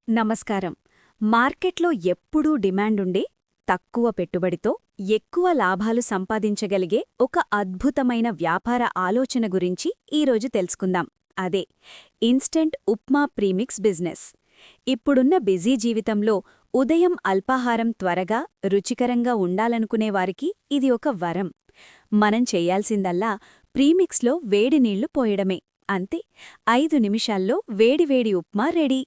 నమస్కారం. మార్కెట్లో ఎప్పుడూ డిమాండుండే, తక్కువ పెట్టుబడితో ఎక్కువ లాభాలు సంపాదించగలిగే ఒక అద్భుతమైన వ్యాపార ఆలోచన గురించి ఈరోజు తెలుసుకుందాం. అదే ఇన్స్టెంట్ ఉప్మా ప్రీమిక్స్ బిజినెస్. ఇప్పుడున్న బిజీ జీవితంలో ఉదయం అల్పాహారం త్వరగా, రుచికరంగా ఉండాలనుకునేవారికి ఇది ఒక వరం. మనం చెయ్యాల్సిందల్లా ప్రీమిక్స్లో వేడి నీళ్లు పోయడమే. అంతే, 5 నిమిషాల్లో వేడివేడి ఉప్మా రెడీ.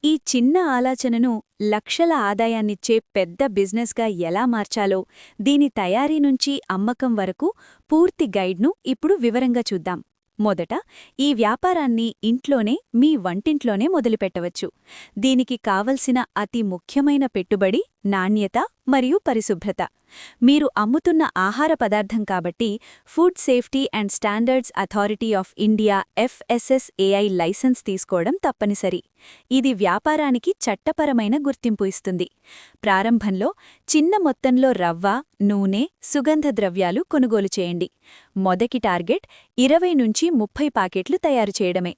ఈ చిన్న ఆలోచనను లక్షల ఆదాయాన్నిచ్చే పెద్ద బిజినెస్గా ఎలా మార్చాలో, దీని తయారీ నుంచి అమ్మకం వరకు పూర్తి గైడ్ను ఇప్పుడు వివరంగా చూద్దాం. మొదట, ఈ వ్యాపారాన్ని ఇంట్లోనే, మీ వంటింట్లోనే మొదలుపెట్టవచ్చు. దీనికి కావలసిన అతి ముఖ్యమైన పెట్టుబడి నాణ్యత మరియు పరిశుభ్రత. మీరు అమ్ముతున్న ఆహార పదార్థం కాబట్టి food safety and standards authority of India FSSAI licence తీసుకోవడం తప్పనిసరి. ఇది వ్యాపారానికి చట్టపరమైన గుర్తింపు ఇస్తుంది. ప్రారంభంలో చిన్న మొత్తంలో రవ్వ, నూనె, సుగంధ ద్రవ్యాలు కొనుగోలు చేయండి. మొదటి టార్గెట్ 20 నుంచి 30 ప్యాకెట్లు తయారు చేయడమే.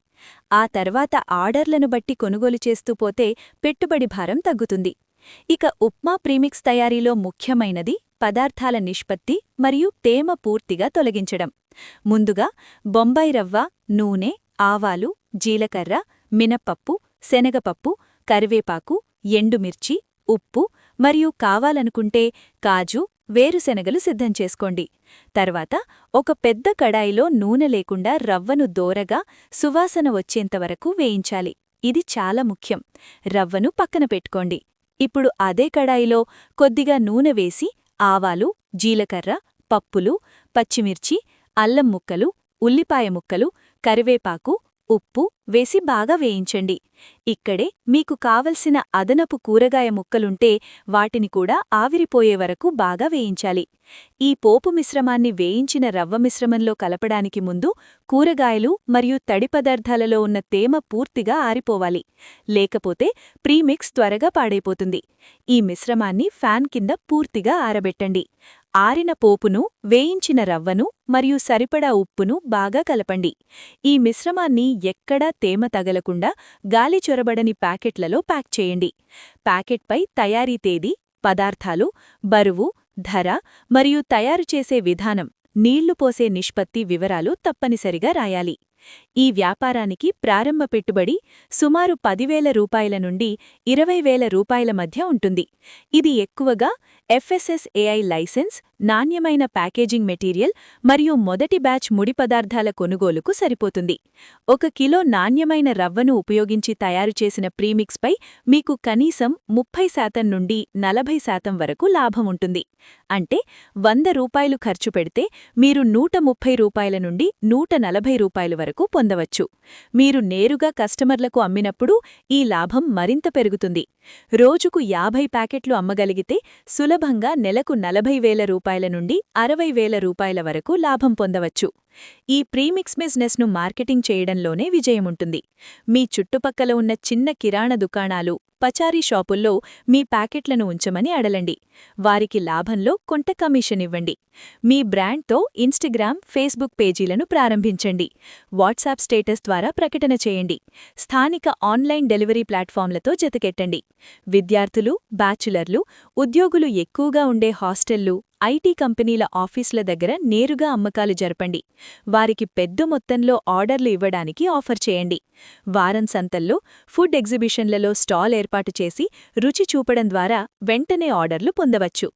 ఆ తర్వాత ఆర్డర్లను బట్టి కొనుగోలు చేస్తూ పోతే పెట్టుబడి భారం తగ్గుతుంది. ఇక ఉప్మా ప్రీమిక్స్ తయారీలో ముఖ్యమైనది పదార్థాల నిష్పత్తి మరియు తేమ పూర్తిగా తొలగించడం. ముందుగా బొంబాయి రవ్వ, నూనె, ఆవాలు, జీలకర్ర, మినప్పప్పు, శనగపప్పు, కరివేపాకు, ఎండుమిర్చి, ఉప్పు మరియు కావాలనుకుంటే కాజు, వేరుశెనగలు సిద్ధం చేసుకోండి. తర్వాత ఒక పెద్ద కడాయిలో నూనె లేకుండా రవ్వను దోరగా, సువాసన వచ్చేంతవరకు వేయించాలి. ఇది చాలా ముఖ్యం. రవ్వను పక్కన పెట్టుకోండి. ఇప్పుడు అదే కడాయిలో కొద్దిగా నూనె వేసి ఆవాలు, జీలకర్ర, పప్పులు, పచ్చిమిర్చి, అల్లం ముక్కలు, ఉల్లిపాయ ముక్కలు, కరివేపాకు, ఉప్పు వేసి బాగా వేయించండి. ఇక్కడే మీకు కావలసిన అదనపు కూరగాయ ముక్కలుంటే వాటిని కూడా ఆవిరిపోయే వరకు బాగా వేయించాలి. ఈ పోపు మిశ్రమాన్ని వేయించిన రవ్వ మిశ్రమంలో కలపడానికి ముందు కూరగాయలు మరియు తడి పదార్థాలలో ఉన్న తేమ పూర్తిగా ఆరిపోవాలి. లేకపోతే ప్రీమిక్స్ త్వరగా పాడైపోతుంది. ఈ మిశ్రమాన్ని ఫ్యాన్ కింద పూర్తిగా ఆరబెట్టండి. ఆరిన పోపును, వేయించిన రవ్వను మరియు సరిపడా ఉప్పును బాగా కలపండి. ఈ మిశ్రమాన్ని ఎక్కడా తేమ తగలకుండా గాలి చొరబడని ప్యాకెట్లలో ప్యాక్ చేయండి. ప్యాకెట్పై తయారీ తేదీ, పదార్థాలు, బరువు, ధర మరియు తయారుచేసే విధానం, నీళ్లు పోసే నిష్పత్తి వివరాలు తప్పనిసరిగా రాయాలి. ఈ వ్యాపారానికి ప్రారంభ పెట్టుబడి సుమారు 10,000 రూపాయల నుండి 20,000 రూపాయల మధ్య ఉంటుంది. ఇది ఎక్కువగా FSSAI లైసెన్స్, నాణ్యమైన ప్యాకేజింగ్ మెటీరియల్ మరియు మొదటి బ్యాచ్ ముడి పదార్థాల కొనుగోలుకు సరిపోతుంది. 1 కిలో నాణ్యమైన రవ్వను ఉపయోగించి తయారుచేసిన ప్రీమిక్స్పై మీకు కనీసం 30% నుండి 40% వరకు లాభం ఉంటుంది. అంటే 100 రూపాయలు ఖర్చు పెడితే మీరు 130 రూపాయల నుండి 140 రూపాయల వరకు పొందవచ్చు. మీరు నేరుగా కస్టమర్లకు అమ్మినప్పుడు ఈ లాభం మరింత పెరుగుతుంది. రోజుకు 50 ప్యాకెట్లు అమ్మగలిగితే సులభంగా నెలకు 40,000 రూపాయల నుండి 60,000 రూపాయల వరకు లాభం పొందవచ్చు. ఈ ప్రీమిక్స్ బిజినెస్ను మార్కెటింగ్ చేయడంలోనే విజయముంటుంది. మీ చుట్టుపక్కల ఉన్న చిన్న కిరాణా దుకాణాలు, పచారీ షాపుల్లో మీ ప్యాకెట్లను ఉంచమని అడలండి. వారికి లాభంలో కొంత కమిషన్ ఇవ్వండి. మీ బ్రాండ్తో ఇన్స్టాగ్రామ్, ఫేస్బుక్ పేజీలను ప్రారంభించండి. వాట్సాప్ స్టేటస్ ద్వారా ప్రకటన చేయండి. స్థానిక ఆన్లైన్ డెలివరీ ప్లాట్ఫామ్లతో జతకెట్టండి. విద్యార్థులు, బ్యాచులర్లు, ఉద్యోగులు ఎక్కువగా ఉండే హాస్టళ్లు, IT కంపెనీల ఆఫీసుల దగ్గర నేరుగా అమ్మకాలు జరపండి. వారికి పెద్ద మొత్తంలో ఆర్డర్లు ఇవ్వడానికి ఆఫర్ చేయండి. వారం సంతల్లో, ఫుడ్ ఎగ్జిబిషన్లలో స్టాల్ ఏర్పాటు చేసి రుచి చూపడం ద్వారా వెంటనే ఆర్డర్లు పొందవచ్చు.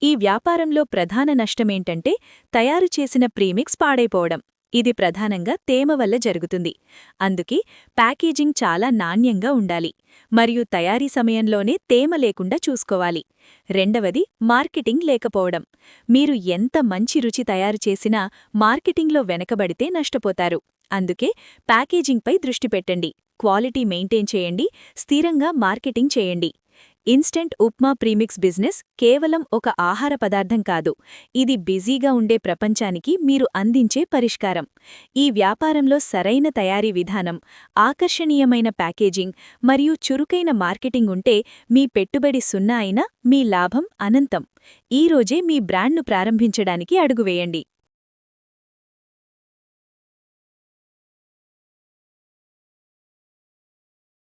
ఈ వ్యాపారంలో ప్రధాన నష్టమేంటంటే తయారు చేసిన ప్రీమిక్స్ పాడైపోవడం. ఇది ప్రధానంగా తేమ వల్ల జరుగుతుంది. అందుకే ప్యాకేజింగ్ చాలా నాణ్యంగా ఉండాలి మరియు తయారీ సమయంలోనే తేమ లేకుండా చూసుకోవాలి. రెండవది, మార్కెటింగ్ లేకపోవడం. మీరు ఎంత మంచి రుచి తయారు చేసినా మార్కెటింగ్లో వెనకబడితే నష్టపోతారు. అందుకే ప్యాకేజింగ్పై దృష్టి పెట్టండి, క్వాలిటీ మెయింటైన్ చేయండి, స్థిరంగా మార్కెటింగ్ చేయండి. ఇన్స్టెంట్ ఉప్మా ప్రీమిక్స్ బిజినెస్ కేవలం ఒక ఆహార పదార్థం కాదు, ఇది బిజీగా ఉండే ప్రపంచానికి మీరు అందించే పరిష్కారం. ఈ వ్యాపారంలో సరైన తయారీ విధానం, ఆకర్షణీయమైన ప్యాకేజింగ్ మరియు చురుకైన మార్కెటింగ్ ఉంటే మీ పెట్టుబడి 0 అయినా మీ లాభం అనంతం. ఈరోజే మీ బ్రాండ్ను ప్రారంభించడానికి అడుగువేయండి.